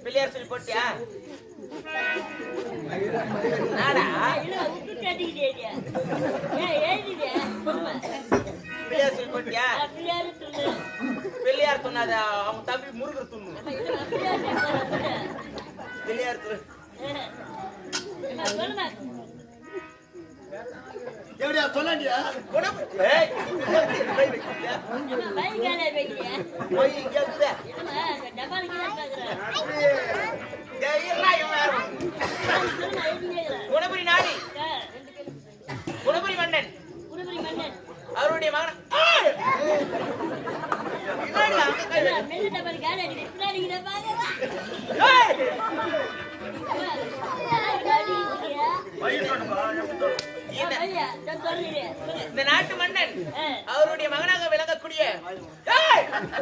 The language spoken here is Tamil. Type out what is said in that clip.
பிள்ளையார் சொல்லி போட்டியா? நானா பிள்ளையார் சொல்லி போட்டியா? பிள்ளையார் சொன்னாத அவங்க தம்பி முருகர் துண்ணு. பிள்ளையார் எப்படியா சொல்லாண்டியா? குணபுரி நாடி குணபுரி மன்னன் அவருடைய மகன் இந்த நாட்டு மன்னன் அவருடைய மகனாக விளங்கக்கூடிய